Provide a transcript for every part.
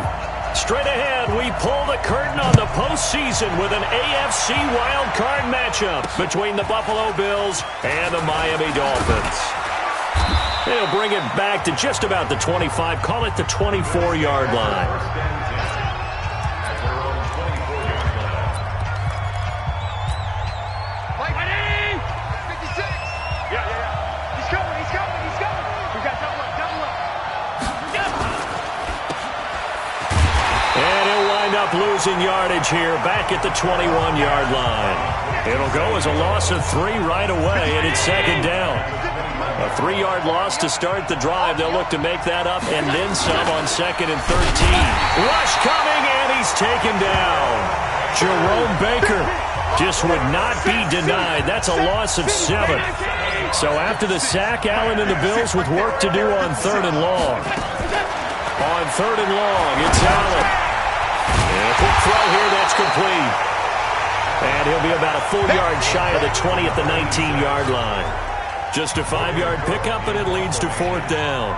Miami. Straight ahead, we pull the curtain on the postseason with an AFC wildcard matchup between the Buffalo Bills and the Miami Dolphins. They'll bring it back to just about the 25, call it the 24-yard line. Losing yardage here back at the 21-yard line. It'll go as a loss of 3 right away, and it's second down. A 3-yard loss to start the drive. They'll look to make that up and then some on 2nd and 13. Rush coming, and he's taken down. Jerome Baker just would not be denied. That's a loss of 7. So after the sack, Allen and the Bills with work to do on 3rd and long. On 3rd and long, it's Allen. And a quick throw here, that's complete. And he'll be about a full yard shy of the 20 at the 19-yard line. Just a 5-yard pickup, and it leads to 4th down.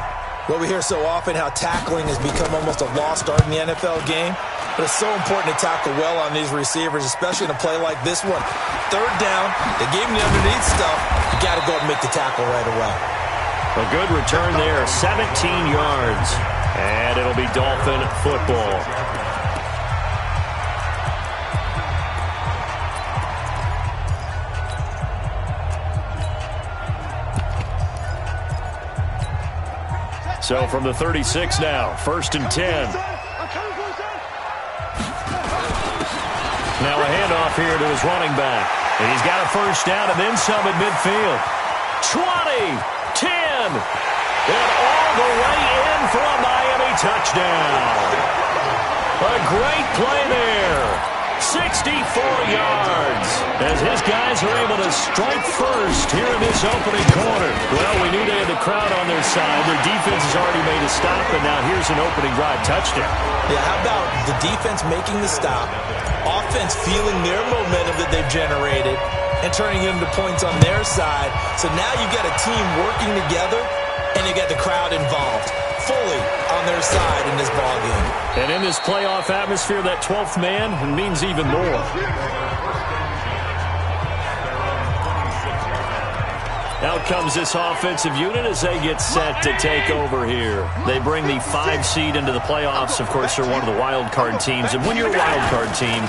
Well, we hear so often how tackling has become almost a lost art in the NFL game. But it's so important to tackle well on these receivers, especially in a play like this one. 3rd down, they gave him the underneath stuff. You got to go and make the tackle right away. A good return there, 17 yards. And it'll be Dolphin football. So from the 36 now, 1st and 10. Now a handoff here to his running back. And he's got a 1st down and then some at midfield. 20, 10, and all the way in for a Miami touchdown. A great play there. 64 yards as his guys are able to strike first here in this opening quarter. Well, we knew they had the crowd on their side. Their defense has already made a stop, and now here's an opening drive touchdown. Yeah, how about the defense making the stop, offense feeling their momentum that they've generated, and turning it into points on their side. So now you've got a team working together, and you got the crowd involved fully on their side in this ballgame. And in this playoff atmosphere, that 12th man means even more. Out comes this offensive unit as they get set to take over here. They bring the 5 seed into the playoffs. Of course, they're one of the wild card teams. And when you're a wild card team,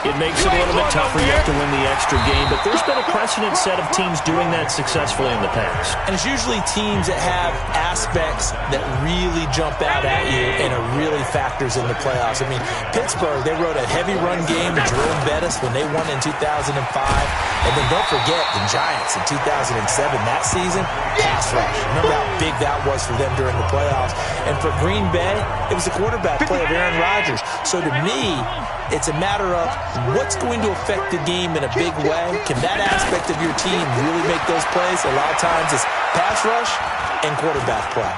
it makes it a little bit tougher. You have to win the extra game. But there's been a precedent set of teams doing that successfully in the past. And it's usually teams that have aspects that really jump out at you and it really factors in the playoffs. I mean, Pittsburgh, they wrote a heavy run game to Jerome Bettis when they won in 2005. And then don't forget the Giants in 2007. That season, pass rush. Remember how big that was for them during the playoffs. And for Green Bay, it was the quarterback play of Aaron Rodgers. So to me, it's a matter of what's going to affect the game in a big way. Can that aspect of your team really make those plays? A lot of times it's pass rush and quarterback play.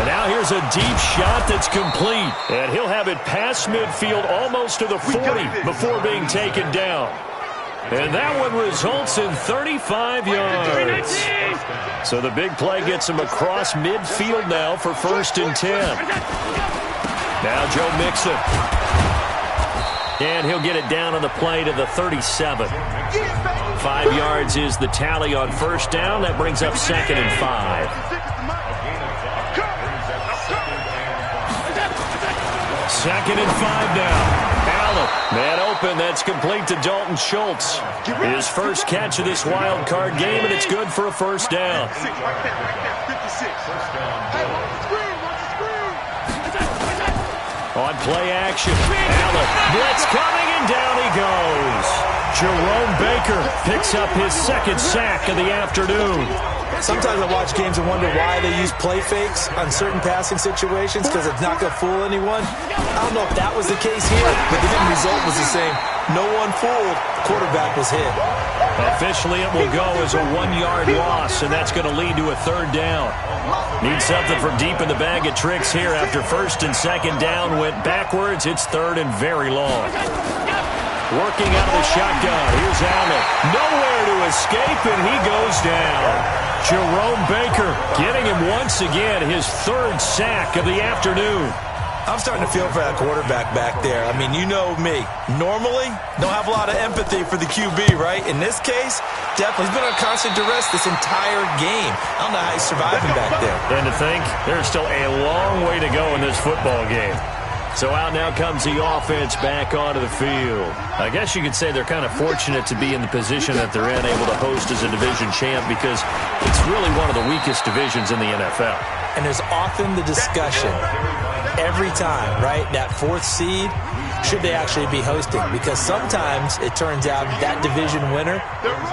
And now here's a deep shot that's complete. And he'll have it past midfield almost to the 40 before being taken down. And that one results in 35 yards. So the big play gets him across midfield now for 1st and 10. Now Joe Mixon. And he'll get it down on the play to the 37. 5 yards is the tally on 1st down. That brings up 2nd and 5. 2nd and 5 now. Allen, man open, that's complete to Dalton Schultz. His first catch of this wild card game, and it's good for a 1st down. On play action, Allen, blitz coming, and down he goes. Jerome Baker picks up his 2nd sack of the afternoon. Sometimes I watch games and wonder why they use play fakes on certain passing situations because it's not going to fool anyone. I don't know if that was the case here, but the end result was the same. No one fooled. Quarterback was hit. Officially, it will go as a 1-yard loss, and that's going to lead to a 3rd down. Need something from deep in the bag of tricks here after 1st and 2nd down went backwards. It's 3rd and very long. Working out of the shotgun. Here's Allen. Nowhere to escape, and he goes down. Jerome Baker getting him once again, his third sack of the afternoon. I'm starting to feel for that quarterback back there. I mean, you know me. Normally, don't have a lot of empathy for the QB, right? In this case, definitely. He's been on constant duress this entire game. I don't know how he's surviving back there. And to think, there's still a long way to go in this football game. So out now comes the offense back onto the field. I guess you could say they're kind of fortunate to be in the position that they're in, able to host as a division champ, because it's really one of the weakest divisions in the NFL. And there's often the discussion every time, right, that fourth seed, should they actually be hosting? Because sometimes it turns out that division winner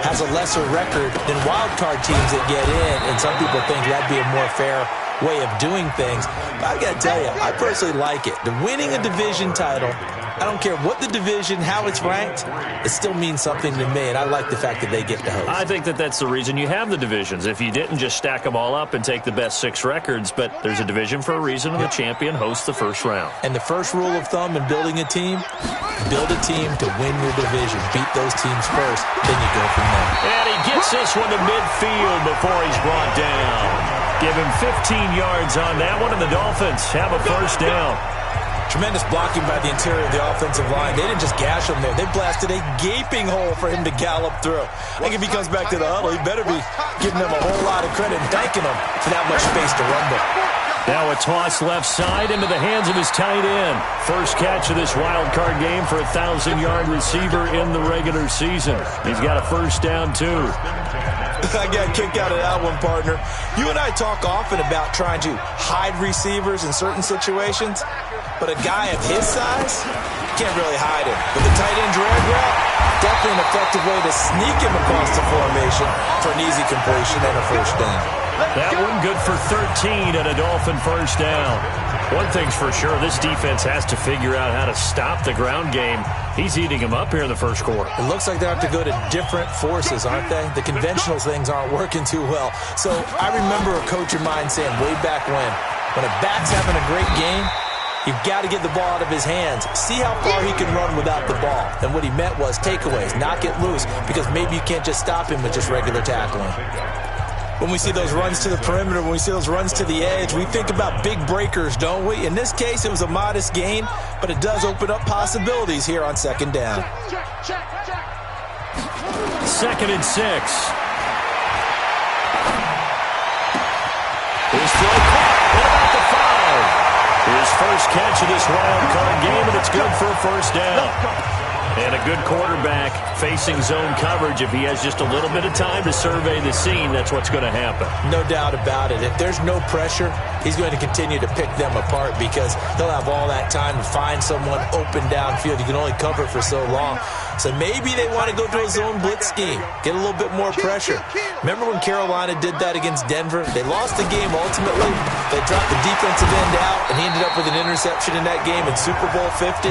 has a lesser record than wild card teams that get in, and some people think that'd be a more fair way of doing things. But I got to tell you, I personally like it. The winning a division title, I don't care what the division, how it's ranked, it still means something to me, and I like the fact that they get to host. I think that that's the reason you have the divisions. If you didn't just stack them all up and take the best 6 records, but there's a division for a reason, and the champion hosts the first round. And the first rule of thumb in building a team, build a team to win your division. Beat those teams first, then you go from there. And he gets this one to midfield before he's brought down. Give him 15 yards on that one, and the Dolphins have a first down. Tremendous blocking by the interior of the offensive line. They didn't just gash him there. They blasted a gaping hole for him to gallop through. I think if he comes back to the huddle, he better be giving them a whole lot of credit and thanking them for that much space to rumble. Now a toss left side into the hands of his tight end. First catch of this wild card game for a 1,000-yard receiver in the regular season. He's got a first down, too. I got a kick out of that one, partner. You and I talk often about trying to hide receivers in certain situations, but a guy of his size can't really hide him. With the tight end drag route, definitely an effective way to sneak him across the formation for an easy completion and a first down. That one good for 13 and a Dolphin first down. One thing's for sure, this defense has to figure out how to stop the ground game. He's eating them up here in the first quarter. It looks like they have to go to different forces, aren't they? The conventional things aren't working too well. So I remember a coach of mine saying way back when a back's having a great game, you've got to get the ball out of his hands. See how far he can run without the ball. And what he meant was takeaways, knock it loose, because maybe you can't just stop him with just regular tackling. When we see those runs to the perimeter, when we see those runs to the edge, we think about big breakers, don't we? In this case, it was a modest gain, but it does open up possibilities here on second down. 2nd and 6. His throw caught at about the 5. His first catch of this wild card game, and it's good for a first down. And a good quarterback facing zone coverage. If he has just a little bit of time to survey the scene, that's what's going to happen. No doubt about it. If there's no pressure, he's going to continue to pick them apart because he'll have all that time to find someone open downfield. You can only cover for so long. So maybe they want to go to a zone blitz scheme, get a little bit more pressure. Remember when Carolina did that against Denver? They lost the game ultimately. They dropped the defensive end out, and he ended up with an interception in that game in Super Bowl 50.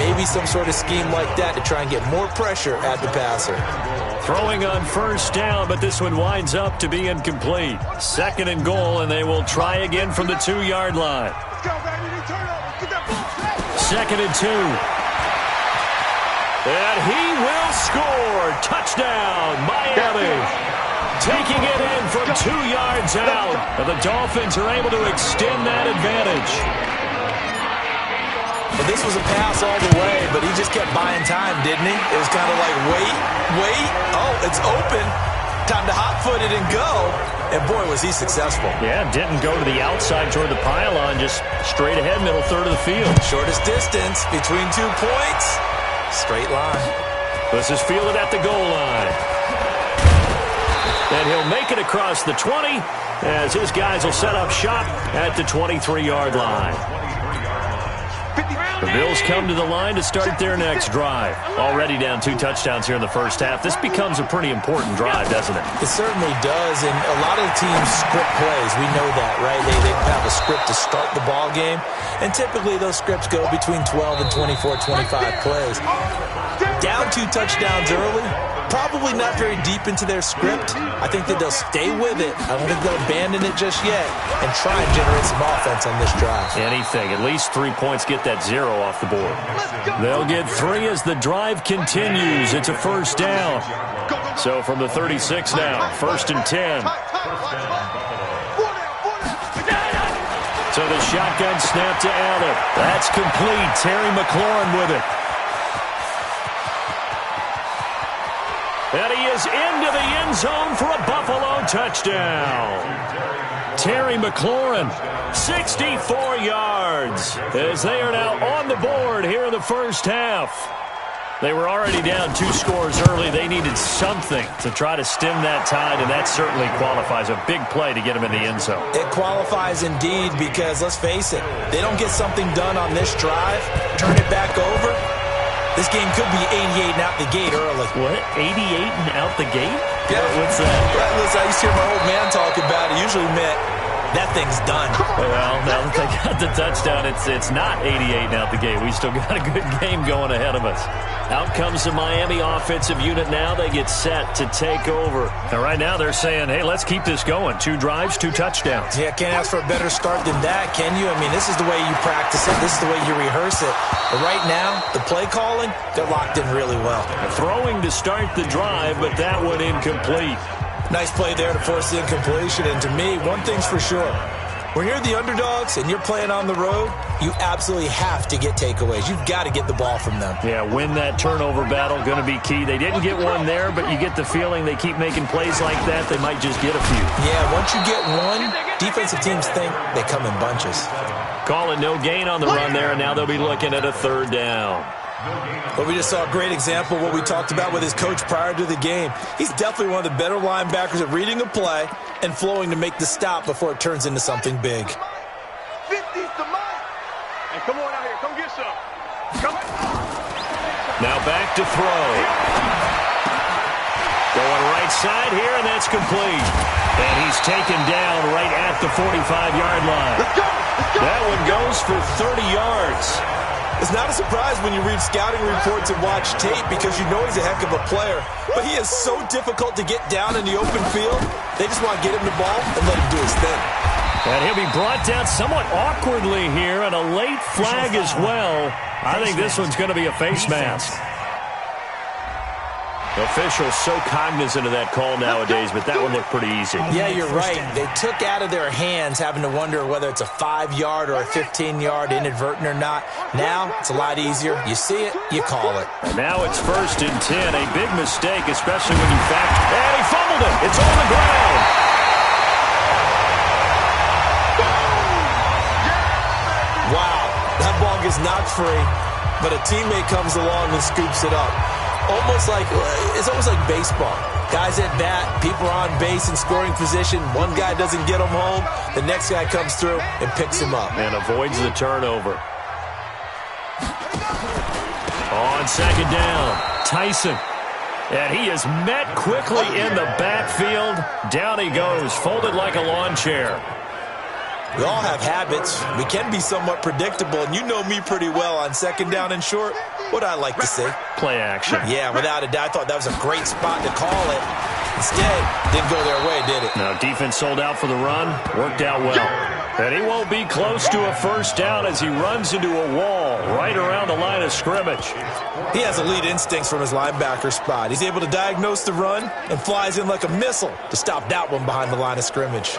Maybe some sort of scheme like that to try and get more pressure at the passer. Throwing on first down, but this one winds up to be incomplete. 2nd and goal, and they will try again from the 2-yard line. 2nd and 2. And he will score. Touchdown, Miami. Taking it in from 2 yards out. And the Dolphins are able to extend that advantage. Well, this was a pass all the way, but he just kept buying time, didn't he? It was kind of like, wait. Oh, it's open. Time to hot-foot it and go. And boy, was he successful. Yeah, didn't go to the outside toward the pylon, just straight ahead, middle third of the field. Shortest distance between 2 points. Straight line. This is fielded at the goal line. And he'll make it across the 20 as his guys will set up shop at the 23-yard line. The Bills come to the line to start their next drive. Already down 2 touchdowns here in the first half. This becomes a pretty important drive, doesn't it? It certainly does, and a lot of the teams script plays. We know that, right? They have a script to start the ball game, and typically those scripts go between 12 and 24, 25 plays. Down 2 touchdowns early, probably not very deep into their script. I think that they'll stay with it. I don't think they'll abandon it just yet and try and generate some offense on this drive. Anything. At least 3 points, get that 0 off the board. They'll get 3 as the drive continues. It's a first down. So from the 36 now, 1st and 10. So the shotgun snap to Allen. That's complete. Terry McLaurin with it. And he is into the end zone for a Buffalo touchdown. Terry McLaurin, 64 yards, as they are now on the board here in the first half. They were already down 2 scores early. They needed something to try to stem that tide, and that certainly qualifies. A big play to get them in the end zone. It qualifies indeed because, let's face it, they don't get something done on this drive, turn it back over, this game could be 88 and out the gate early. What? 88 and out the gate? Yeah. What's that? Yeah, listen, I used to hear my old man talk about it. Usually meant that thing's done. Well, now that they got the touchdown, it's not 88 and out the gate. We still got a good game going ahead of us. Out comes the Miami offensive unit now. They get set to take over. And right now they're saying, hey, let's keep this going. 2 drives, 2 touchdowns. Yeah, can't ask for a better start than that, can you? I mean, this is the way you practice it. This is the way you rehearse it. But right now, the play calling, they're locked in really well. Throwing to start the drive, but that one incomplete. Nice play there to force the incompletion. And to me, one thing's for sure. When you're the underdogs and you're playing on the road, you absolutely have to get takeaways. You've got to get the ball from them. Yeah, win that turnover battle, going to be key. They didn't get one there, but you get the feeling they keep making plays like that, they might just get a few. Yeah, once you get one, defensive teams think they come in bunches. Call it no gain on the run there, and now they'll be looking at a 3rd down. But we just saw a great example of what we talked about with his coach prior to the game. He's definitely one of the better linebackers at reading a play and flowing to make the stop before it turns into something big. 50's the mark. And come on out here. Come get some. Come on. Now back to throw. Going right side here, and that's complete. And he's taken down right at the 45-yard line. Let's go. Let's go. That one goes for 30 yards. It's not a surprise when you read scouting reports and watch tape because you know he's a heck of a player. But he is so difficult to get down in the open field. They just want to get him the ball and let him do his thing. And he'll be brought down somewhat awkwardly here, and a late flag as well. I think this one's going to be a face mask. Officials so cognizant of that call nowadays, but that one looked pretty easy. Yeah, you're right. They took out of their hands having to wonder whether it's a 5-yard or a 15-yard inadvertent or not. Now, it's a lot easier. You see it, you call it. And now it's 1st and 10. A big mistake, especially when you factor. And he fumbled it. It's on the ground. Wow, that ball gets knocked free, but a teammate comes along and scoops it up. It's almost like baseball. Guys at bat, people are on base in scoring position. One guy doesn't get him home. The next guy comes through and picks him up. And avoids the turnover. On 2nd down, Tyson. And he is met quickly in the backfield. Down he goes, folded like a lawn chair. We all have habits. We can be somewhat predictable, and you know me pretty well on 2nd down and short. What I like to see. Play action. Yeah, without a doubt. I thought that was a great spot to call it. Instead, didn't go their way, did it? Now, defense sold out for the run. Worked out well. And he won't be close to a 1st down as he runs into a wall right around the line of scrimmage. He has elite instincts from his linebacker spot. He's able to diagnose the run and flies in like a missile to stop that one behind the line of scrimmage.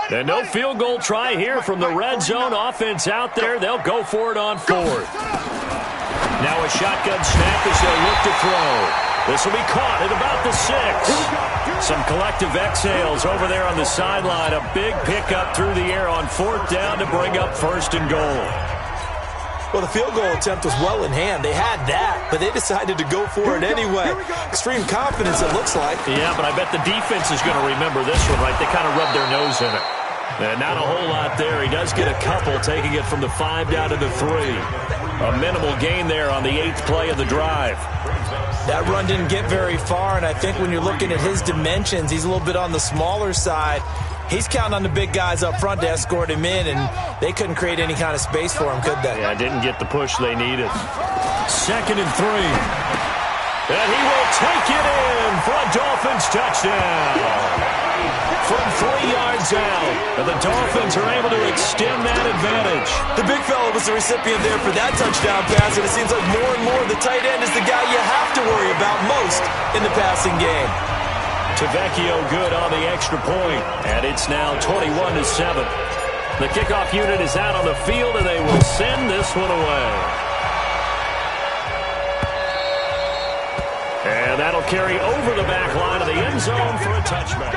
And no field goal try here from the red zone offense out there. They'll go for it on 4th. Now a shotgun snap as they look to throw. This will be caught at about the 6. Some collective exhales over there on the sideline. A big pickup through the air on 4th down to bring up 1st and goal. Well, the field goal attempt was well in hand. They had that, but they decided to go for it anyway. Extreme confidence, it looks like. Yeah, but I bet the defense is going to remember this one, right? They kind of rubbed their nose in it. And not a whole lot there. He does get a couple, taking it from the 5 down to the 3. A minimal gain there on the 8th play of the drive. That run didn't get very far, and I think when you're looking at his dimensions, he's a little bit on the smaller side. He's counting on the big guys up front to escort him in, and they couldn't create any kind of space for him, could they? Yeah, didn't get the push they needed. 2nd and 3. And he will take it in for a Dolphins touchdown. from 3 yards out. And the Dolphins are able to extend that advantage. The big fella was the recipient there for that touchdown pass, and it seems like more and more the tight end is the guy you have to worry about most in the passing game. Tavecchio good on the extra point, and it's now 21-7. The kickoff unit is out on the field, and they will send this one away. And that'll carry over the back line of the end zone for a touchback.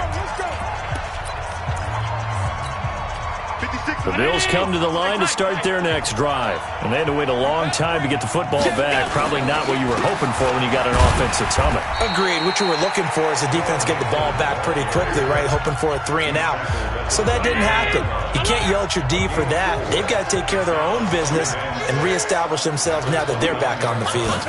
The Bills come to the line to start their next drive. And they had to wait a long time to get the football back. Probably not what you were hoping for when you got an offense that's humming. Agreed. What you were looking for is the defense get the ball back pretty quickly, right? Hoping for a 3 and out. So that didn't happen. You can't yell at your D for that. They've got to take care of their own business and reestablish themselves now that they're back on the field.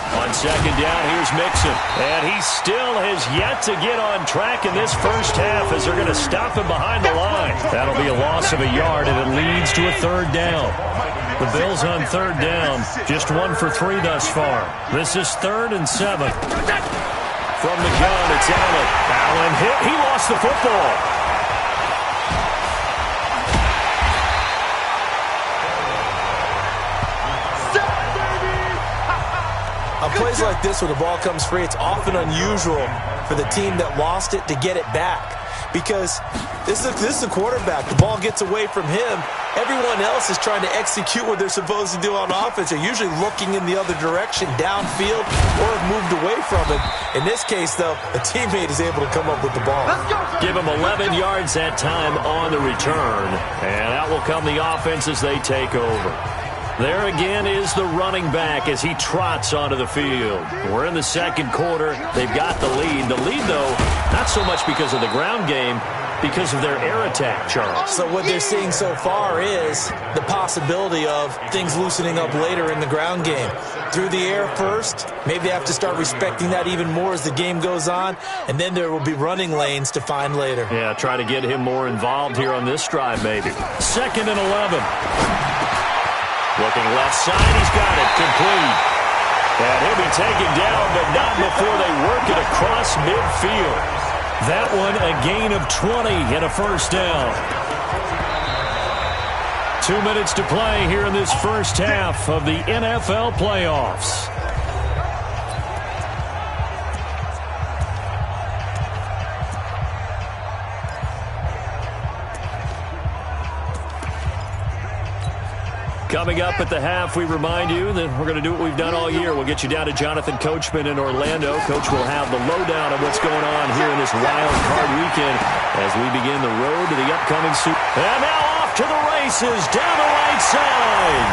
On second down, here's Mixon. And he still has yet to get on track in this first half as they're going to stop him behind the line. That'll be a loss of a yard, and it leads to a 3rd down. The Bills on 3rd down, just 1 for 3 thus far. This is 3rd and 7. From the gun, it's Allen. Allen hit. He lost the football. On plays like this where the ball comes free, it's often unusual for the team that lost it to get it back. Because this is the quarterback. The ball gets away from him. Everyone else is trying to execute what they're supposed to do on offense. They're usually looking in the other direction, downfield, or have moved away from it. In this case, though, a teammate is able to come up with the ball. Give him 11 yards that time on the return. And out will come the offense as they take over. There again is the running back as he trots onto the field. We're in the second quarter. They've got the lead. The lead, though, not so much because of the ground game, because of their air attack, Charles. So what they're seeing so far is the possibility of things loosening up later in the ground game. Through the air first, maybe they have to start respecting that even more as the game goes on, and then there will be running lanes to find later. Yeah, try to get him more involved here on this drive, maybe. 2nd and 11. Looking left side, he's got it, complete. And he'll be taken down, but not before they work it across midfield. That one a gain of 20 and a 1st down. 2 minutes to play here in this first half of the NFL playoffs. Coming up at the half, we remind you that we're going to do what we've done all year. We'll get you down to Jonathan Coachman in Orlando. Coach will have the lowdown of what's going on here in this wild card weekend as we begin the road to the upcoming Super Bowl. And now off to the races down the right side.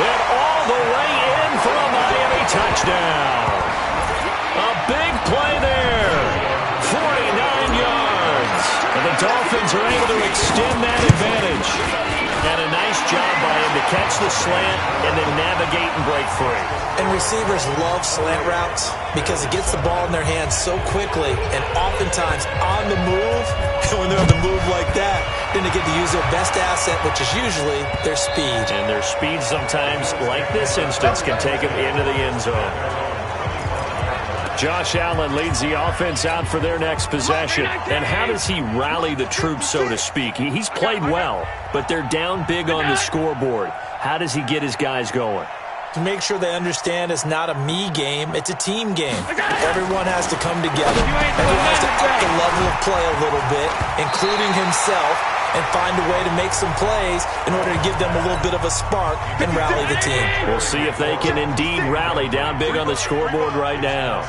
And all the way in for a Miami touchdown. A big play there. 49 yards. And the Dolphins are able to extend that advantage. And a nice job by him to catch the slant and then navigate and break free. And receivers love slant routes because it gets the ball in their hands so quickly and oftentimes on the move. And when they're on the move like that, then they get to use their best asset, which is usually their speed. And their speed sometimes, like this instance, can take them into the end zone. Josh Allen leads the offense out for their next possession. And how does he rally the troops, so to speak? He's played well, but they're down big on the scoreboard. How does he get his guys going? To make sure they understand it's not a me game, it's a team game. Everyone has to come together. Everyone has to up the level of play a little bit, including himself, and find a way to make some plays in order to give them a little bit of a spark and rally the team. We'll see if they can indeed rally down big on the scoreboard right now.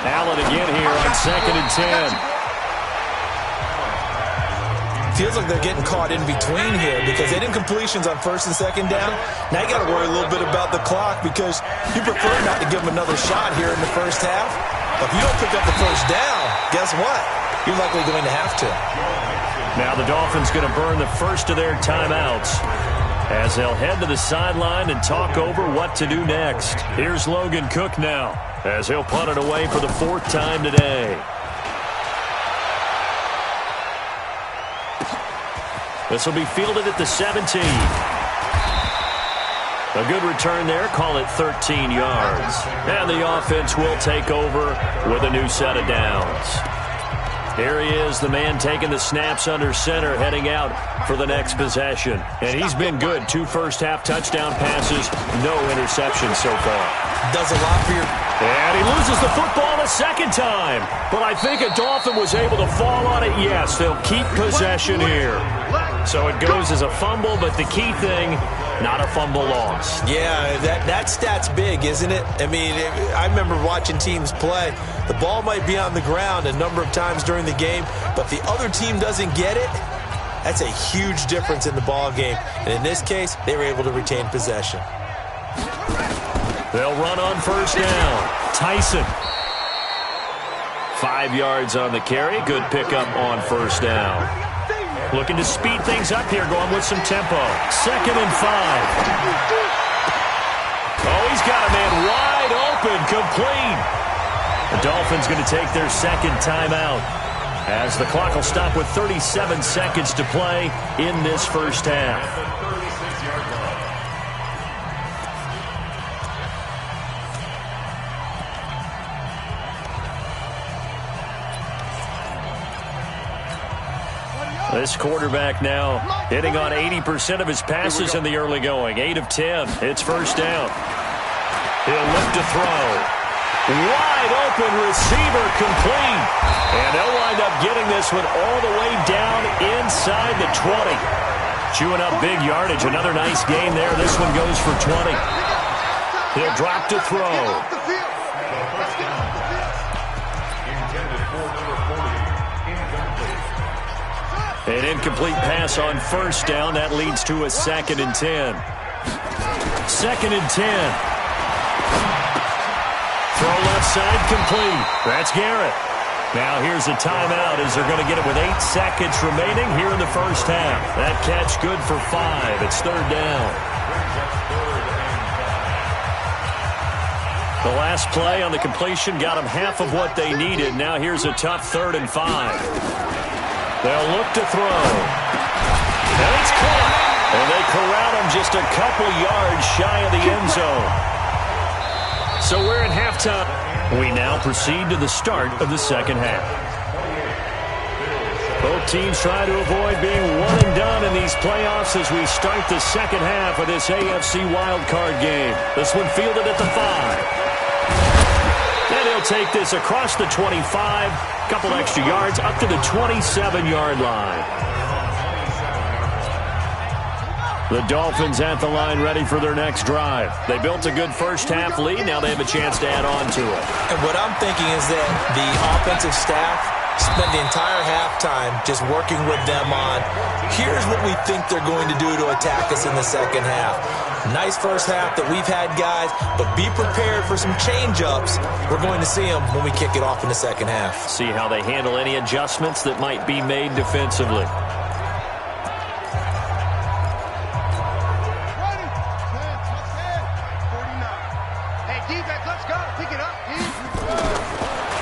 Allen again here on 2nd and 10. Feels like they're getting caught in between here because they didn't completions on 1st and 2nd down. Now you got to worry a little bit about the clock because you prefer not to give them another shot here in the first half. But if you don't pick up the 1st down, guess what? You're likely going to have to. Now the Dolphins going to burn the first of their timeouts as they'll head to the sideline and talk over what to do next. Here's Logan Cook now as he'll punt it away for the 4th time today. This will be fielded at the 17. A good return there, call it 13 yards. And the offense will take over with a new set of downs. Here he is, the man taking the snaps under center, heading out for the next possession. And he's been good. 2 first-half touchdown passes, no interceptions so far. Does a lot for your... And he loses the football a second time. But I think a Dolphin was able to fall on it. Yes, they'll keep possession here. So it goes as a fumble, but the key thing, not a fumble loss. Yeah, that stat's big, isn't it? I mean, I remember watching teams play. The ball might be on the ground a number of times during the game, but if the other team doesn't get it, that's a huge difference in the ball game. And in this case, they were able to retain possession. They'll run on first down. Tyson. 5 yards on the carry. Good pickup on first down. Looking to speed things up here, going with some tempo. 2nd and 5. Oh, he's got a man wide open, complete. The Dolphins going to take their second timeout as the clock will stop with 37 seconds to play in this first half. This quarterback now hitting on 80% of his passes in the early going. 8 of 10. It's first down. He'll look to throw. Wide open receiver, complete. And they'll wind up getting this one all the way down inside the 20. Chewing up big yardage. Another nice gain there. This one goes for 20. He'll drop to throw. An incomplete pass on first down. That leads to a 2nd and 10. 2nd and 10. Throw left side, complete. That's Garrett. Now here's a timeout as they're going to get it with 8 seconds remaining here in the first half. That catch good for 5. It's 3rd down. The last play on the completion got them half of what they needed. Now here's a tough 3rd and 5. They'll look to throw. And it's caught. And they corral him just a couple yards shy of the end zone. So we're at halftime. We now proceed to the start of the second half. Both teams try to avoid being one and done in these playoffs as we start the second half of this AFC wildcard game. This one fielded at the 5. And he'll take this across the 25, couple extra yards up to the 27-yard line. The Dolphins at the line ready for their next drive. They built a good first-half lead. Now they have a chance to add on to it. And what I'm thinking is that the offensive staff spent the entire halftime just working with them on, here's what we think they're going to do to attack us in the second half. Nice first half that we've had, guys, but be prepared for some change-ups. We're going to see them when we kick it off in the second half. See how they handle any adjustments that might be made defensively.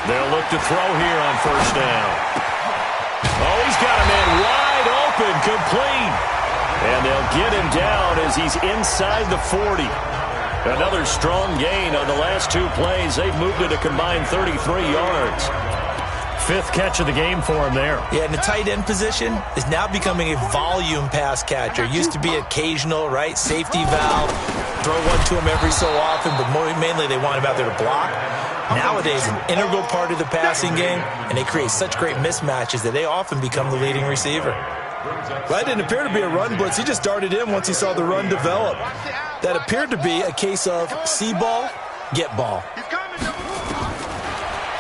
They'll look to throw here on first down. Oh, he's got a man wide open, complete. And they'll get him down as he's inside the 40. Another strong gain on the last 2 plays. They've moved it a combined 33 yards. 5th catch of the game for him there. Yeah, and the tight end position is now becoming a volume pass catcher. Used to be occasional, right? Safety valve. Throw one to him every so often, but mainly they want him out there to block. Nowadays, an integral part of the passing game, and they create such great mismatches that they often become the leading receiver. That didn't appear to be a run blitz. He just darted in once he saw the run develop. That appeared to be a case of see ball, get ball.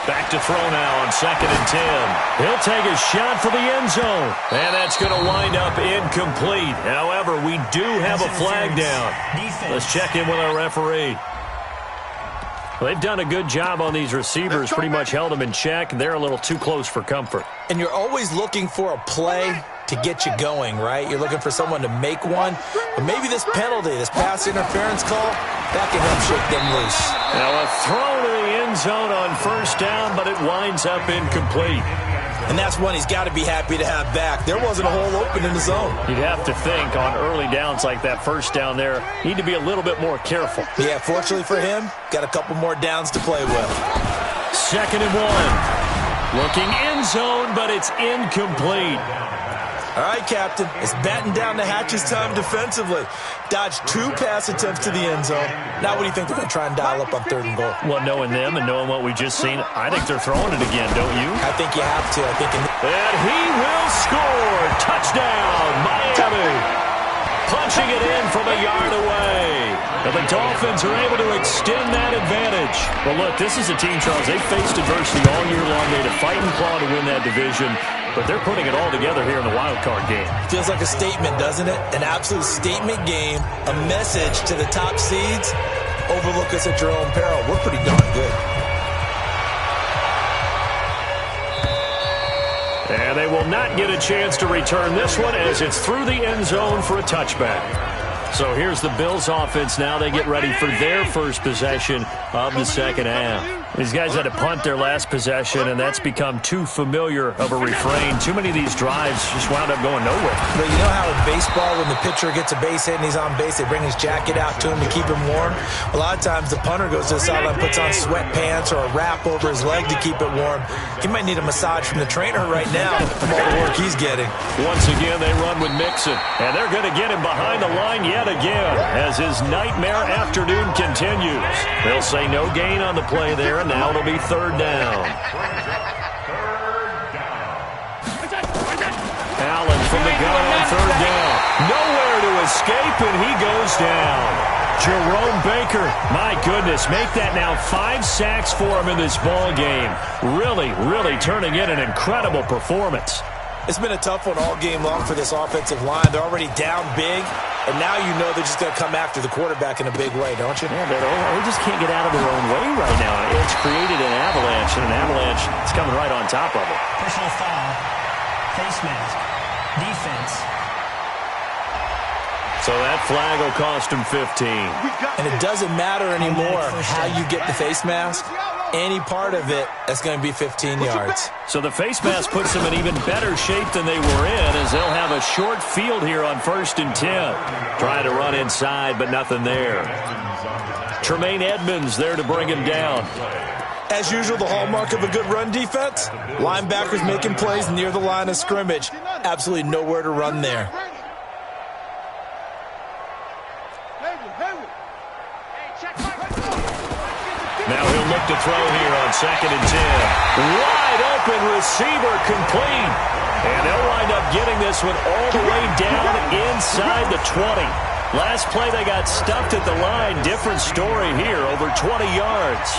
Back to throw now on 2nd and 10. He'll take a shot for the end zone. And that's going to wind up incomplete. However, we do have a flag down. Let's check in with our referee. They've done a good job on these receivers, pretty much held them in check. They're a little too close for comfort. And you're always looking for a play to get you going, right? You're looking for someone to make one. But maybe this penalty, this pass interference call, that can help shake them loose. Now a throw to the end zone on first down, but it winds up incomplete. And that's one he's got to be happy to have back. There wasn't a hole open in the zone. You'd have to think on early downs like that first down there, need to be a little bit more careful. Yeah, fortunately for him, got a couple more downs to play with. 2nd and 1. Looking end zone, but it's incomplete. All right, Captain, it's batten down the hatches time defensively. Dodged 2 pass attempts to the end zone. Now what do you think they're going to try and dial up on 3rd and goal? Well, knowing them and knowing what we just seen, I think they're throwing it again, don't you? I think you have to. And he will score. Touchdown, Miami. Punching it in from a yard away. And the Dolphins are able to extend that advantage. Well, look, this is a team, Charles, they faced adversity all year long. They had to fight and claw to win that division. But they're putting it all together here in the wild card game. Feels like a statement, doesn't it? An absolute statement game, a message to the top seeds. Overlook us at your own peril. We're pretty darn good. And they will not get a chance to return this one as it's through the end zone for a touchback. So here's the Bills offense now. They get ready for their first possession of the second half. These guys had to punt their last possession, and that's become too familiar of a refrain. Too many of these drives just wound up going nowhere. But you know how in baseball, when the pitcher gets a base hit and he's on base, they bring his jacket out to him to keep him warm? A lot of times the punter goes to the sideline, puts on sweatpants or a wrap over his leg to keep it warm. He might need a massage from the trainer right now from all the work he's getting. Once again, they run with Mixon, and they're going to get him behind the line yet again as his nightmare afternoon continues. They'll say no gain on the play there, and now it'll be 3rd down. Allen from the gun on 3rd down. Nowhere to escape, and he goes down. Jerome Baker, my goodness, make that now 5 sacks for him in this ball game. Really, really turning in an incredible performance. It's been a tough one all game long for this offensive line. They're already down big, and now you know they're just going to come after the quarterback in a big way, don't you? Yeah, they just can't get out of their own way right now. It's created an avalanche, and an avalanche is coming right on top of it. Personal foul, face mask, defense. So that flag will cost him 15. And it doesn't matter anymore how you get the face mask. Any part of it, that's going to be 15 yards. So the face mask puts them in even better shape than they were in as they'll have a short field here on 1st and 10. Trying to run inside, but nothing there. Tremaine Edmonds there to bring him down. As usual, the hallmark of a good run defense, linebackers making plays near the line of scrimmage. Absolutely nowhere to run there. Now he'll look to throw here on 2nd and 10. Wide open receiver complete. And they'll wind up getting this one all the way down inside the 20. Last play they got stuffed at the line. Different story here, over 20 yards.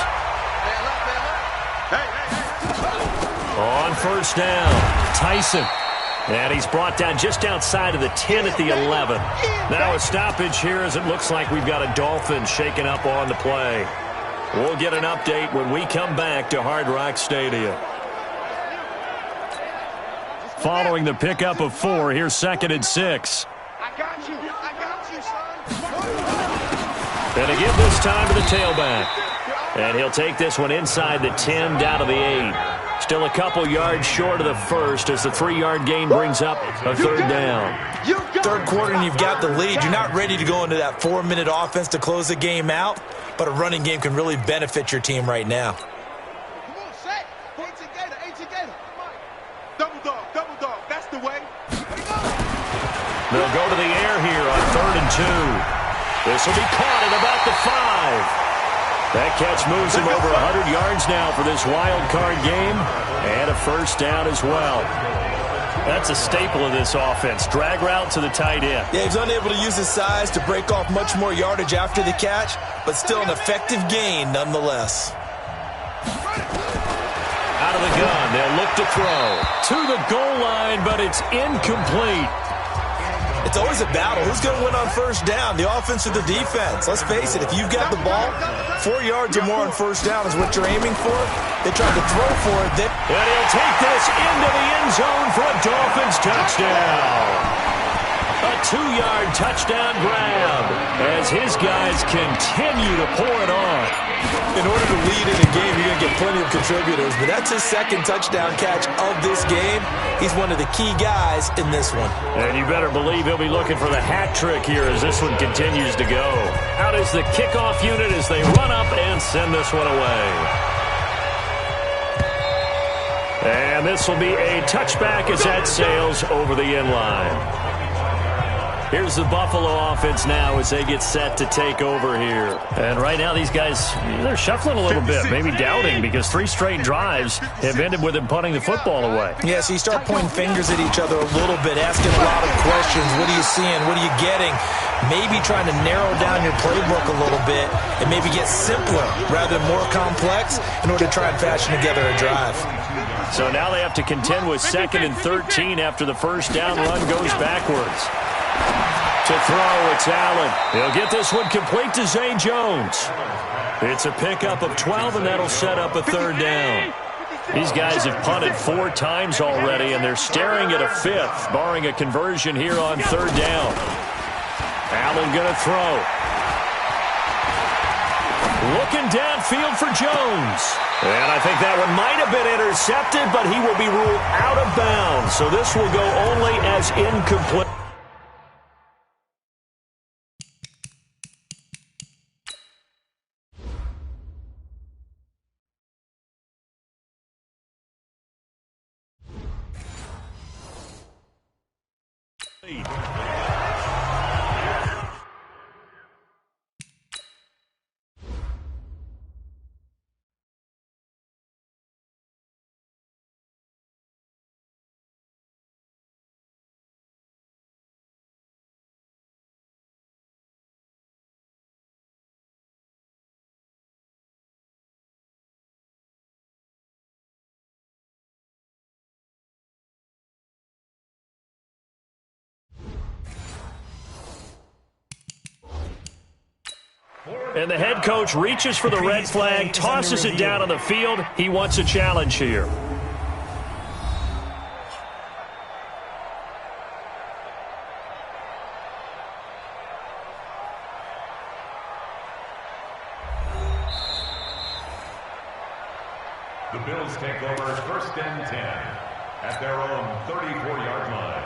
On 1st down, Tyson. And he's brought down just outside of the 10 at the 11. Now a stoppage here as it looks like we've got a Dolphin shaken up on the play. We'll get an update when we come back to Hard Rock Stadium. Following the pickup of 4, here's 2nd and 6. I got you, son. And to give this time to the tailback. And he'll take this one inside the 10 down to the 8. Still a couple yards short of the first as the 3-yard gain brings up a 3rd down. 3rd quarter and you've got the lead. You're not ready to go into that 4-minute offense to close the game out, but a running game can really benefit your team right now. Come on, set. Eight together. Double dog. That's the way. They'll go to the air here on 3rd and 2. This will be caught at about the 5. That catch moves him over 100 yards now for this wild card game, and a 1st down as well. That's a staple of this offense. Drag route to the tight end. Yeah, he's unable to use his size to break off much more yardage after the catch, but still an effective gain nonetheless. Out of the gun, they'll look to throw. To the goal line, but it's incomplete. It's always a battle. Who's going to win on 1st down, the offense or the defense? Let's face it, if you've got the ball, 4 yards or more on 1st down is what you're aiming for. They tried to throw for it. And he'll take this into the end zone for a Dolphins touchdown. A 2-yard touchdown grab as his guys continue to pour it on. In order to lead in a game, you going to get plenty of contributors, but that's his second touchdown catch of this game. He's one of the key guys in this one. And you better believe he'll be looking for the hat trick here as this one continues to go. Out is the kickoff unit as they run up and send this one away. And this will be a touchback as that sails over the end line. Here's the Buffalo offense now as they get set to take over here. And right now these guys, they're shuffling a little bit, maybe doubting, because 3 straight drives have ended with them punting the football away. Yeah, so you start pointing fingers at each other a little bit, asking a lot of questions. What are you seeing? What are you getting? Maybe trying to narrow down your playbook a little bit and maybe get simpler rather than more complex in order to try and fashion together a drive. So now they have to contend with 2nd and 13 after the first down run goes backwards. To throw, it's Allen. He'll get this one complete to Zay Jones. It's a pickup of 12, and that'll set up a 3rd down. These guys have punted 4 times already, and they're staring at a 5th, barring a conversion here on 3rd down. Allen going to throw. Looking downfield for Jones. And I think that one might have been intercepted, but he will be ruled out of bounds. So this will go only as incomplete. And the head coach reaches for the red flag, tosses it down on the field. He wants a challenge here. The Bills take over 1st and 10 at their own 34-yard line.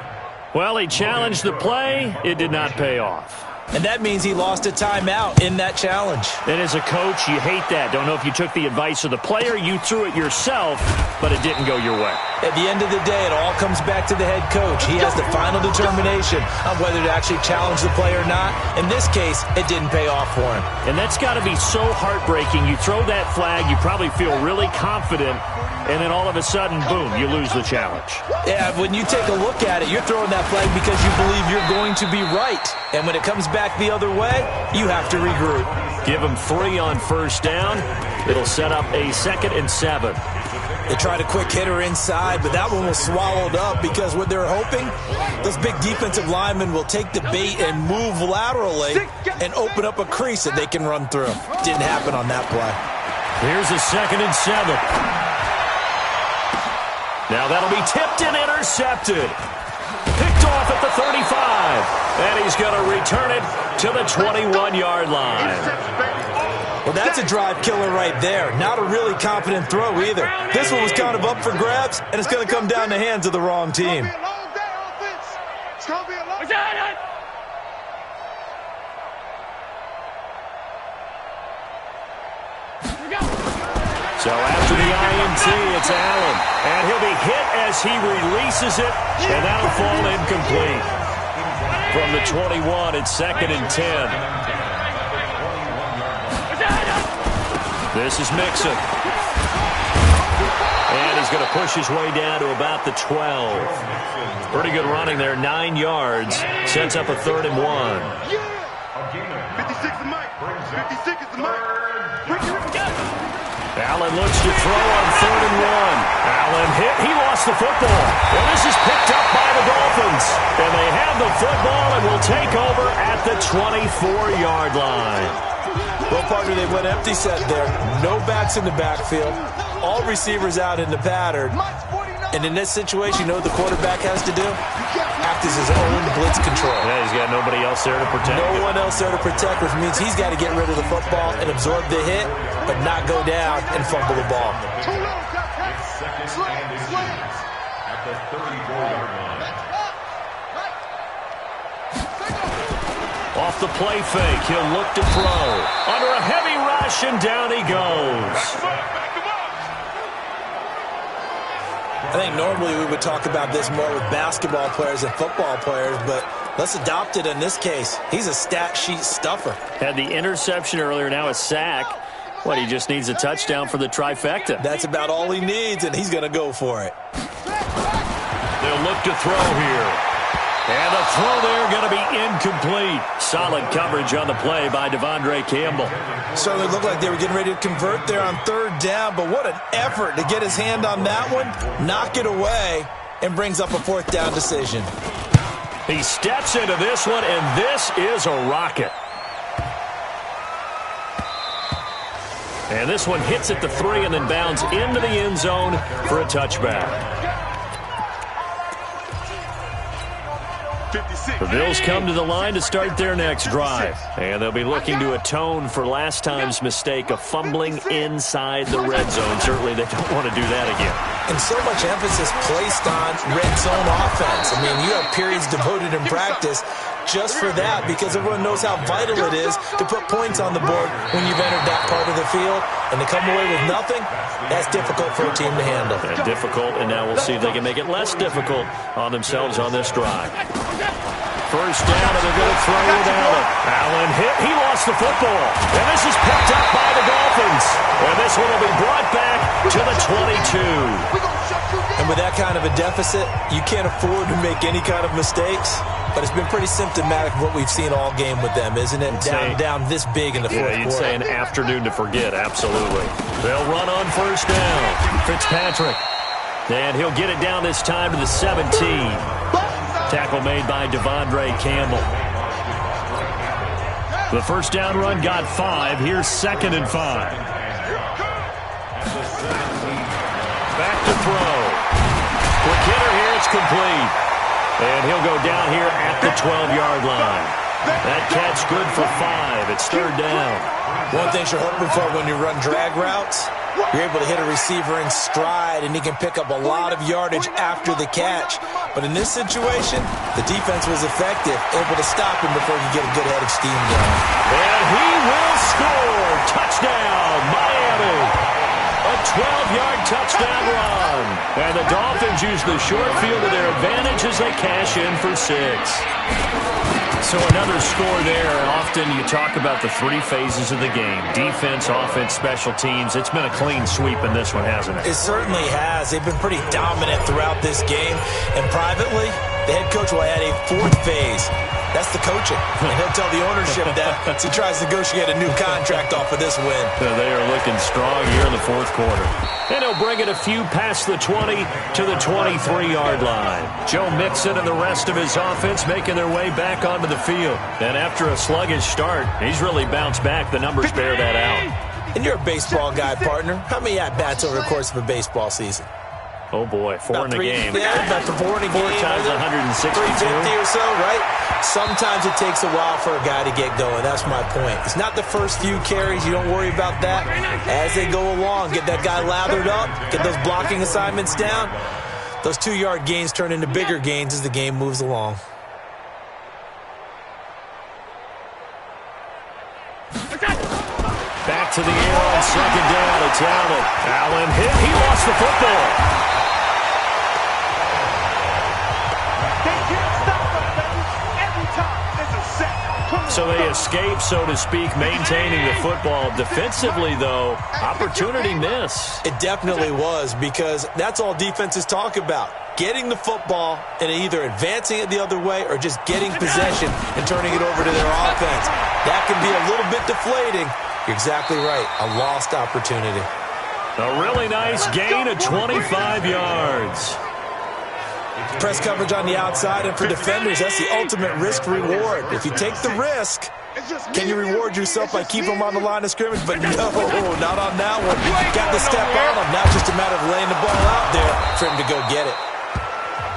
Well, he challenged the play. It did not pay off. And that means he lost a timeout in that challenge. And as a coach, you hate that. Don't know if you took the advice of the player, you threw it yourself, but it didn't go your way. At the end of the day, it all comes back to the head coach. He has the final determination on whether to actually challenge the play or not. In this case, it didn't pay off for him. And that's got to be so heartbreaking. You throw that flag, you probably feel really confident, and then all of a sudden, boom, you lose the challenge. Yeah, when you take a look at it, you're throwing that flag because you believe you're going to be right. And when it comes back the other way, you have to regroup. Give them 3 on 1st down. It'll set up a 2nd and 7. They tried a quick hitter inside, but that one was swallowed up because what they're hoping, those big defensive linemen will take the bait and move laterally and open up a crease that they can run through. Didn't happen on that play. Here's a 2nd and 7. Now that'll be tipped and intercepted. Picked off at the 35. And he's going to return it to the 21-yard line. Well, that's a drive killer right there. Not a really confident throw either. This one was kind of up for grabs, and it's going to come down the hands of the wrong team. So after the INT, it's Allen. And he'll be hit as he releases it, and that'll fall incomplete. From the 21, it's 2nd and 10. This is Mixon. And he's going to push his way down to about the 12. Pretty good running there, 9 yards. Sets up a 3rd and 1. 56 is Mike. 56 is Mike. Allen looks to throw on 3rd and 1. Allen hit. He lost the football. Well, this is picked up by the Dolphins. And they have the football and will take over at the 24-yard line. Well, partner, they went empty set there. No backs in the backfield. All receivers out in the pattern. And in this situation, you know what the quarterback has to do? Act as his own blitz control. Yeah, he's got nobody else there to protect him. No one else there to protect, which means he's got to get rid of the football and absorb the hit, but not go down and fumble the ball. It's second and 18 at the 34-yard line. Off the play fake, he'll look to throw. Under a heavy rush, and down he goes. I think normally we would talk about this more with basketball players and football players, but let's adopt it in this case. He's a stat sheet stuffer. Had the interception earlier, now a sack. What, he just needs a touchdown for the trifecta. That's about all he needs, and he's going to go for it. They'll look to throw here. And the throw there going to be incomplete. Solid coverage on the play by Devondre Campbell. Certainly looked like they were getting ready to convert there on third down, but what an effort to get his hand on that one, knock it away, and brings up a fourth down decision. He steps into this one, and this is a rocket. And this one hits at the 3 and then bounds into the end zone for a touchback. The Bills come to the line to start their next drive. And they'll be looking to atone for last time's mistake of fumbling inside the red zone. Certainly they don't want to do that again. And so much emphasis placed on red zone offense. I mean, you have periods devoted in practice just for that because everyone knows how vital it is to put points on the board when you've entered that part of the field. And to come away with nothing, that's difficult for a team to handle. And difficult, and now we'll see if they can make it less difficult on themselves on this drive. First down, and they're going to throw with Allen. Allen hit. He lost the football. And this is picked up by the Dolphins. And this one will be brought back to the 22. And with that kind of a deficit, you can't afford to make any kind of mistakes. But it's been pretty symptomatic of what we've seen all game with them, isn't it? Down this big in the fourth quarter. You'd say an afternoon to forget, absolutely. They'll run on first down. Fitzpatrick. And he'll get it down this time to the 17. Tackle made by Devondre Campbell. The first down run got 5. Here's 2nd and 5. Back to throw. Quick hitter here. It's complete. And he'll go down here at the 12-yard line. That catch good for 5. It's 3rd down. One thing you're hoping for when you run drag routes, you're able to hit a receiver in stride, and he can pick up a lot of yardage after the catch. But in this situation, the defense was effective, able to stop him before he could get a good head of steam going. And he will score. Touchdown, Miami. A 12-yard touchdown run. And the Dolphins use the short field to their advantage as they cash in for 6. So another score there. Often you talk about the 3 phases of the game. Defense, offense, special teams. It's been a clean sweep in this one, hasn't it? It certainly has. They've been pretty dominant throughout this game. And privately, the head coach will add a 4th phase. That's the coaching. And he'll tell the ownership that as he tries to negotiate a new contract off of this win. They are looking strong here in the 4th quarter. And he'll bring it a few past the 20 to the 23-yard line. Joe Mixon and the rest of his offense making their way back onto the field. And after a sluggish start, he's really bounced back. The numbers bear that out. And you're a baseball guy, partner. How many at-bats over the course of a baseball season? Oh, boy, 4 in a game. Yeah, about 4 in a game. 4 times 162. 350 or so, right? Sometimes it takes a while for a guy to get going. That's my point. It's not the first few carries. You don't worry about that. As they go along, get that guy lathered up, get those blocking assignments down. Those 2-yard gains turn into bigger gains as the game moves along. Back to the air on 2nd down. It's Allen. Allen hit. He lost the football. So they escape, so to speak, maintaining the football. Defensively, though, opportunity miss. It definitely was, because that's all defenses talk about. Getting the football and either advancing it the other way or just getting possession and turning it over to their offense. That can be a little bit deflating. You're exactly right. A lost opportunity. A really nice gain of 25 yards. Press coverage on the outside, and for defenders, that's the ultimate risk-reward. If you take the risk, Can you reward yourself by keeping him on the line of scrimmage? But no, not on that one. Got to step on him. Now it's just a matter of laying the ball out there for him to go get it.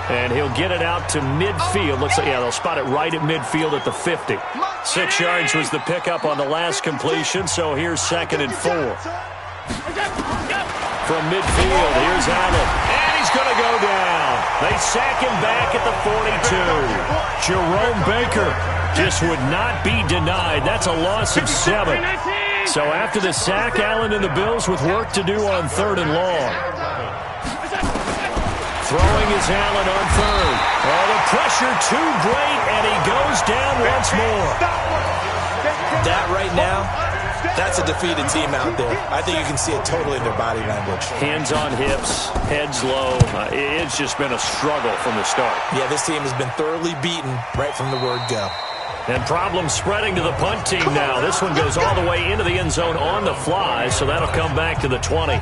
And he'll get it out to midfield. Looks like, yeah, they'll spot it right at midfield at the 50. 6 yards was the pickup on the last completion, so here's 2nd and 4. From midfield, here's Allen. And he's going to go down. They sack him back at the 42. Jerome Baker just would not be denied. That's a loss of 7. So after the sack, Allen and the Bills with work to do on 3rd and long. Throwing is Allen on 3rd. Oh, the pressure too great, and he goes down once more. That right now, that's a defeated team out there. I think you can see it totally in their body language. Hands on hips, heads low. It's just been a struggle from the start. Yeah, this team has been thoroughly beaten right from the word go. And problems spreading to the punt team now. This one goes all the way into the end zone on the fly, so that'll come back to the 20.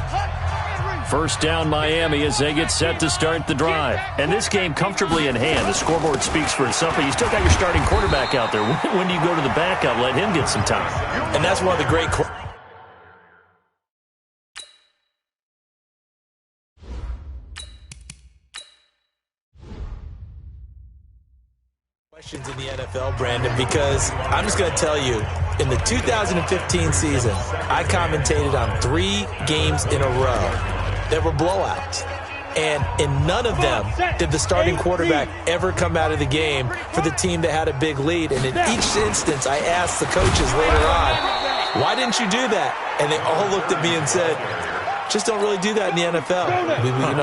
First down Miami as they get set to start the drive. And this game comfortably in hand. The scoreboard speaks for itself, but you still got your starting quarterback out there. When do you go to the backup? Let him get some time. And that's one of the great questions in the NFL, Brandon, because I'm just going to tell you, in the 2015 season, I commentated on 3 games in a row that were blowouts. And in none of them did the starting quarterback ever come out of the game for the team that had a big lead. And in each instance, I asked the coaches later on, why didn't you do that? And they all looked at me and said, just don't really do that in the NFL.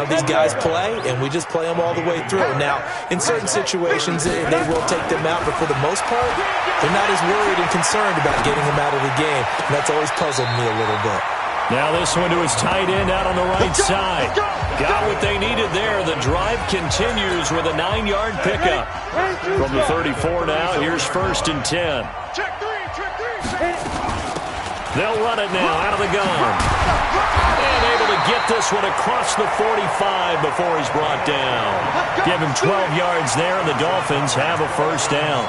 These guys play, and we just play them all the way through. Now, in certain situations, they will take them out, but for the most part, they're not as worried and concerned about getting them out of the game. And that's always puzzled me a little bit. Now this one to his tight end out on the right side. Got what they needed there. The drive continues with a 9-yard pickup. From the 34 now, here's 1st and 10. They'll run it now out of the gun. And able to get this one across the 45 before he's brought down. Give him 12 yards there, and the Dolphins have a first down.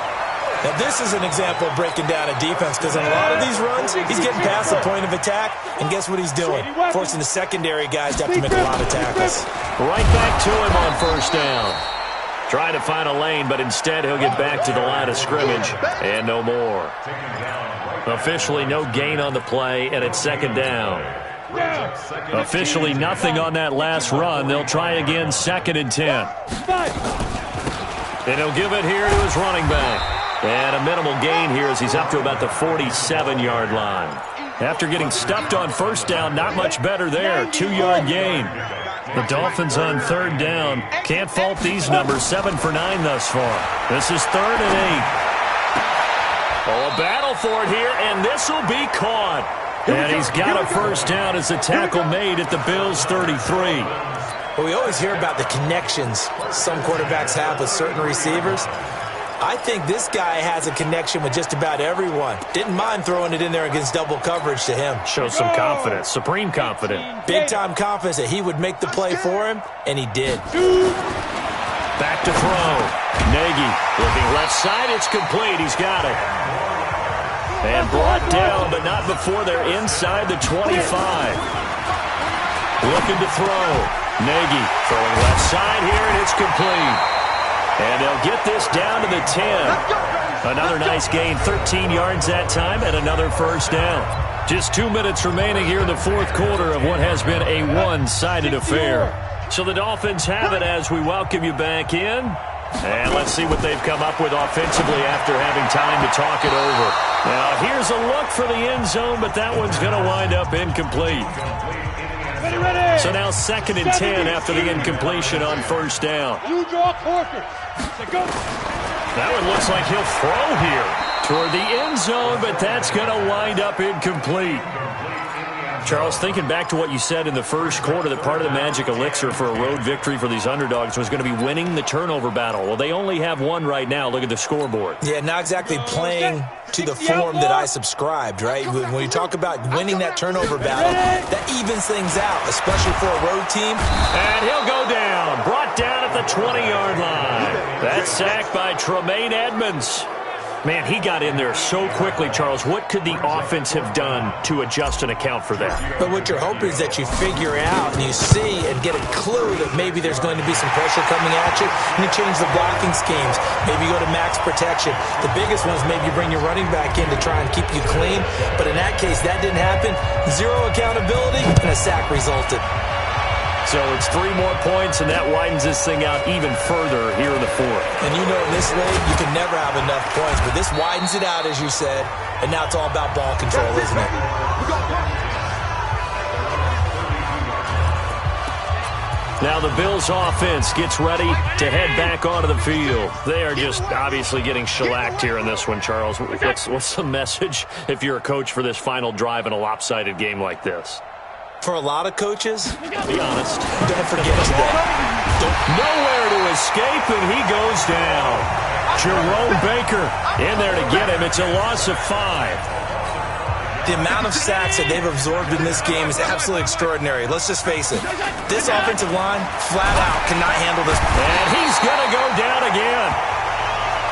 Now, this is an example of breaking down a defense, because in a lot of these runs, he's getting past the point of attack, and guess what he's doing? Forcing the secondary guys to have to make a lot of tackles. Right back to him on first down. Trying to find a lane, but instead he'll get back to the line of scrimmage, and no more. Officially no gain on the play, and it's 2nd down. Officially nothing on that last run. They'll try again, 2nd and 10. And he'll give it here to his running back. And a minimal gain here as he's up to about the 47-yard line. After getting stuffed on first down, not much better there. 2-yard gain. The Dolphins on 3rd down. Can't fault these numbers. 7 for 9 thus far. This is 3rd and 8. Oh, a battle for it here, and this will be caught. And he's got a first down as the tackle made at the Bills' 33. Well, we always hear about the connections some quarterbacks have with certain receivers. I think this guy has a connection with just about everyone. Didn't mind throwing it in there against double coverage to him. Shows some confidence, supreme confidence. Big-time confidence that he would make the play for him, and he did. Back to throw. Nagy looking left side. It's complete. He's got it. And brought down, but not before they're inside the 25. Looking to throw. Nagy throwing left side here, and it's complete. And they'll get this down to the 10. Another nice gain, 13 yards that time, and another first down. Just 2 minutes remaining here in the 4th quarter of what has been a one-sided affair. So the Dolphins have it as we welcome you back in. And let's see what they've come up with offensively after having time to talk it over. Now, here's a look for the end zone, but that one's going to wind up incomplete. So now 2nd and 10 after the incompletion on first down. That one looks like he'll throw here toward the end zone, but that's going to wind up incomplete. Charles, thinking back to what you said in the first quarter, that part of the magic elixir for a road victory for these underdogs was going to be winning the turnover battle. Well, they only have one right now. Look at the scoreboard. Yeah, not exactly playing to the form that I subscribed, right? When you talk about winning that turnover battle, that evens things out, especially for a road team. And he'll go down. Brought down at the 20-yard line. That's sacked by Tremaine Edmonds. Man, he got in there so quickly, Charles. What could the offense have done to adjust and account for that? But what you're hoping is that you figure out and you see and get a clue that maybe there's going to be some pressure coming at you, and you change the blocking schemes. Maybe you go to max protection. The biggest one is maybe you bring your running back in to try and keep you clean. But in that case, that didn't happen. Zero accountability, and a sack resulted. So it's 3 more points, and that widens this thing out even further here in the fourth. And you know in this league, you can never have enough points, but this widens it out, as you said, and now it's all about ball control, isn't it? Now the Bills' offense gets ready to head back onto the field. They are just obviously getting shellacked here in this one, Charles. What's the message if you're a coach for this final drive in a lopsided game like this? For a lot of coaches, be honest, don't forget today. Nowhere to escape, and he goes down. Jerome Baker in there to get him. It's a loss of 5. The amount of sacks that they've absorbed in this game is absolutely extraordinary. Let's just face it. This offensive line, flat out, cannot handle this. And he's going to go down again.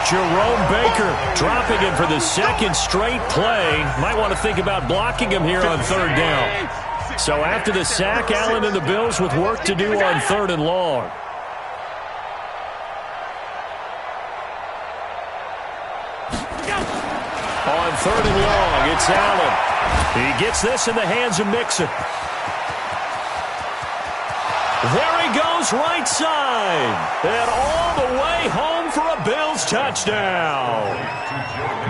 Jerome Baker dropping him for the second straight play. Might want to think about blocking him here on 3rd down. So after the sack, Allen and the Bills with work to do on 3rd and long. On 3rd and long, it's Allen. He gets this in the hands of Mixon. There he goes, right side. And all the way home for a Bills touchdown.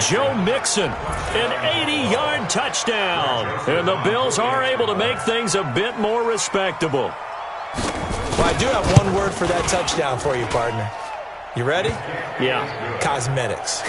Joe Mixon, an 80-yard touchdown. And the Bills are able to make things a bit more respectable. Well, I do have one word for that touchdown for you, partner. You ready? Yeah. Cosmetics.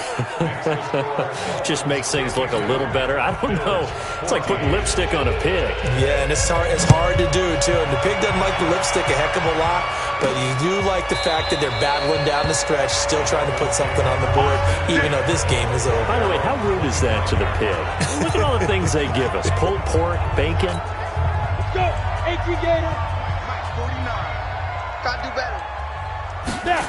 Just makes things look a little better. I don't know. It's like putting lipstick on a pig. Yeah, and it's hard to do, too. And the pig doesn't like the lipstick a heck of a lot, but you do like the fact that they're battling down the stretch, still trying to put something on the board, even though this game is over. By the way, how rude is that to the pig? Look at all the things they give us. Pulled pork, bacon. Let's go. Entry Gator. Mike 49. Gotta do better. Yeah.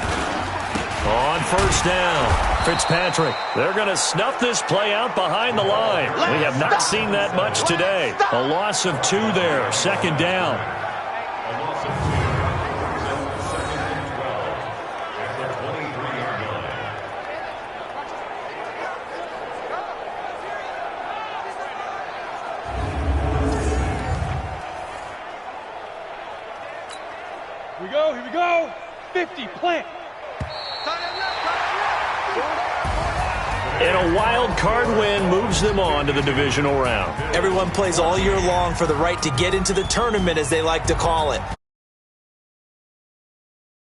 On 1st down, Fitzpatrick. They're going to snuff this play out behind the line. We have not seen that much today. A loss of 2 there, 2nd down. Here we go. 50, plant. And a wild card win moves them on to the divisional round. Everyone plays all year long for the right to get into the tournament, as they like to call it.